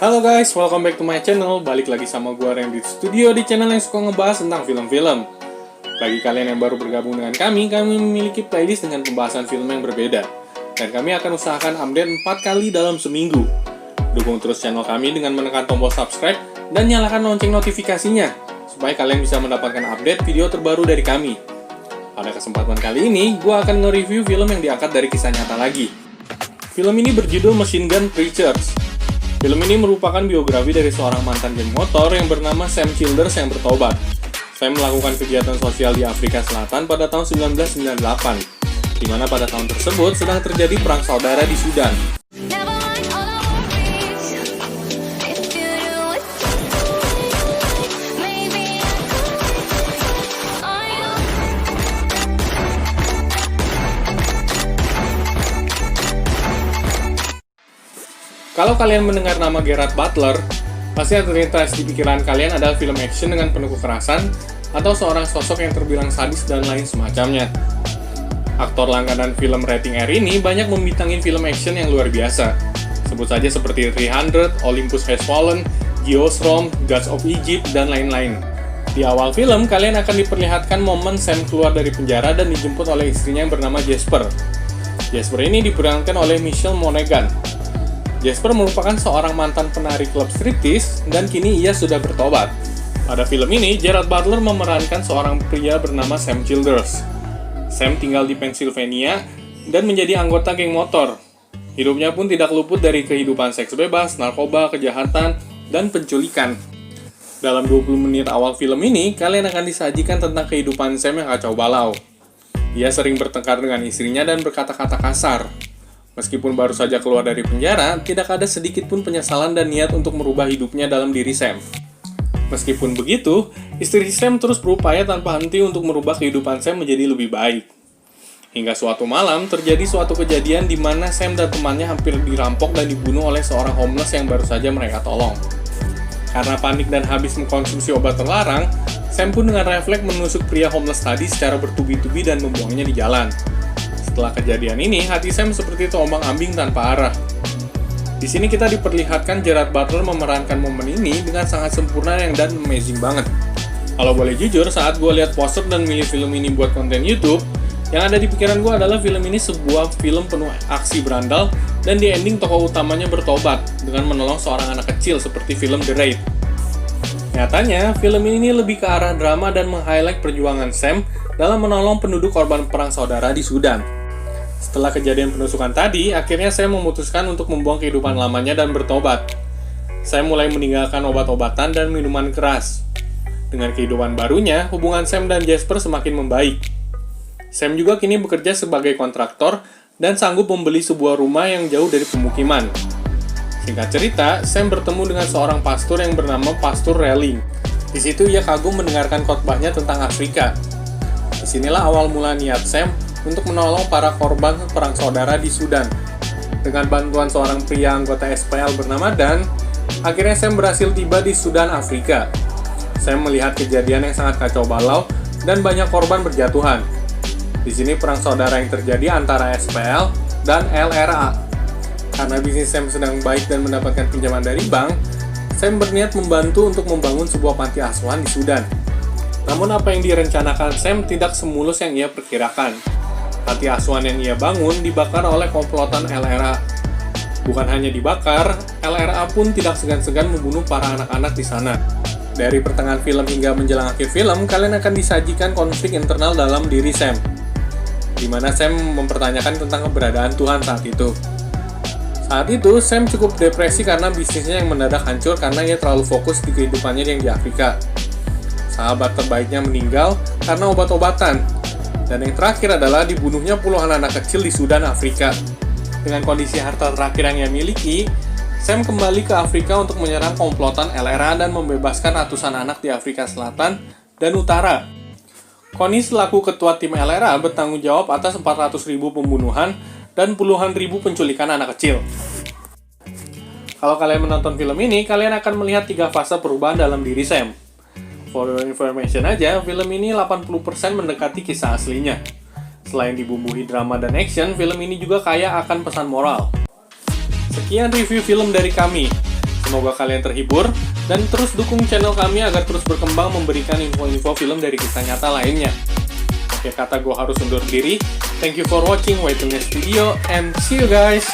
Halo guys, welcome back to my channel. Balik lagi sama gue Ren di studio di channel yang suka ngebahas tentang film-film. Bagi kalian yang baru bergabung dengan kami memiliki playlist dengan pembahasan film yang berbeda. Dan kami akan usahakan update 4 kali dalam seminggu. Dukung terus channel kami dengan menekan tombol subscribe dan nyalakan lonceng notifikasinya, supaya kalian bisa mendapatkan update video terbaru dari kami. Pada kesempatan kali ini, gue akan nge-review film yang diangkat dari kisah nyata lagi. Film ini berjudul Machine Gun Preachers. Film ini merupakan biografi dari seorang mantan geng motor yang bernama Sam Childers yang bertobat. Sam melakukan kegiatan sosial di Afrika Selatan pada tahun 1998, di mana pada tahun tersebut sedang terjadi perang saudara di Sudan. Kalau kalian mendengar nama Gerard Butler, pasti yang terlintas di pikiran kalian adalah film action dengan penuh kekerasan atau seorang sosok yang terbilang sadis dan lain semacamnya. Aktor langganan film rating R ini banyak membintangin film action yang luar biasa. Sebut saja seperti 300, Olympus Has Fallen, Geostorm, Gods of Egypt, dan lain-lain. Di awal film, kalian akan diperlihatkan momen Sam keluar dari penjara dan dijemput oleh istrinya yang bernama Jasper. Jasper ini diperankan oleh Michelle Monaghan. Jasper merupakan seorang mantan penari klub striptease dan kini ia sudah bertobat. Pada film ini, Gerard Butler memerankan seorang pria bernama Sam Childers. Sam tinggal di Pennsylvania dan menjadi anggota geng motor. Hidupnya pun tidak luput dari kehidupan seks bebas, narkoba, kejahatan, dan penculikan. Dalam 20 menit awal film ini, kalian akan disajikan tentang kehidupan Sam yang kacau balau. Ia sering bertengkar dengan istrinya dan berkata-kata kasar. Meskipun baru saja keluar dari penjara, tidak ada sedikit pun penyesalan dan niat untuk merubah hidupnya dalam diri Sam. Meskipun begitu, istri Sam terus berupaya tanpa henti untuk merubah kehidupan Sam menjadi lebih baik. Hingga suatu malam, terjadi suatu kejadian di mana Sam dan temannya hampir dirampok dan dibunuh oleh seorang homeless yang baru saja mereka tolong. Karena panik dan habis mengkonsumsi obat terlarang, Sam pun dengan refleks menusuk pria homeless tadi secara bertubi-tubi dan membuangnya di jalan. Setelah kejadian ini, hati Sam seperti terombang-ambing tanpa arah. Di sini kita diperlihatkan Gerard Butler memerankan momen ini dengan sangat sempurna dan amazing banget. Kalau boleh jujur, saat gue lihat poster dan milih film ini buat konten YouTube, yang ada di pikiran gue adalah film ini sebuah film penuh aksi berandal dan di ending tokoh utamanya bertobat dengan menolong seorang anak kecil seperti film The Raid. Nyatanya, film ini lebih ke arah drama dan meng-highlight perjuangan Sam dalam menolong penduduk korban perang saudara di Sudan. Setelah kejadian penusukan tadi, akhirnya saya memutuskan untuk membuang kehidupan lamanya dan bertobat. Saya mulai meninggalkan obat-obatan dan minuman keras. Dengan kehidupan barunya, hubungan Sam dan Jasper semakin membaik. Sam juga kini bekerja sebagai kontraktor dan sanggup membeli sebuah rumah yang jauh dari pemukiman. Singkat cerita, Sam bertemu dengan seorang pastor yang bernama Pastor Relling. Di situ ia kagum mendengarkan khotbahnya tentang Afrika. Disinilah awal mula niat Sam untuk menolong para korban perang saudara di Sudan. Dengan bantuan seorang pria anggota SPL bernama Dan, akhirnya Sam berhasil tiba di Sudan, Afrika. Sam melihat kejadian yang sangat kacau balau dan banyak korban berjatuhan. Di sini perang saudara yang terjadi antara SPL dan LRA. Karena bisnis Sam sedang baik dan mendapatkan pinjaman dari bank, Sam berniat membantu untuk membangun sebuah panti asuhan di Sudan. Namun apa yang direncanakan Sam tidak semulus yang ia perkirakan. Panti asuhan yang ia bangun dibakar oleh komplotan LRA. Bukan hanya dibakar, LRA pun tidak segan-segan membunuh para anak-anak di sana. Dari pertengahan film hingga menjelang akhir film, kalian akan disajikan konflik internal dalam diri Sam, di mana Sam mempertanyakan tentang keberadaan Tuhan saat itu. Saat itu, Sam cukup depresi karena bisnisnya yang mendadak hancur karena ia terlalu fokus di kehidupannya yang di Afrika. Sahabat terbaiknya meninggal karena obat-obatan. Dan yang terakhir adalah dibunuhnya puluhan anak kecil di Sudan, Afrika. Dengan kondisi harta terakhir yang ia miliki, Sam kembali ke Afrika untuk menyerang komplotan LRA dan membebaskan ratusan anak di Afrika Selatan dan Utara. Connie selaku ketua tim LRA bertanggung jawab atas 400.000 pembunuhan dan puluhan ribu penculikan anak kecil. Kalau kalian menonton film ini, kalian akan melihat 3 fase perubahan dalam diri Sam. For your information aja, film ini 80% mendekati kisah aslinya. Selain dibumbui drama dan action, film ini juga kaya akan pesan moral. Sekian review film dari kami. Semoga kalian terhibur, dan terus dukung channel kami agar terus berkembang memberikan info-info film dari kisah nyata lainnya. Oke, kata gue harus undur diri. Thank you for watching, wait till next video, and see you guys!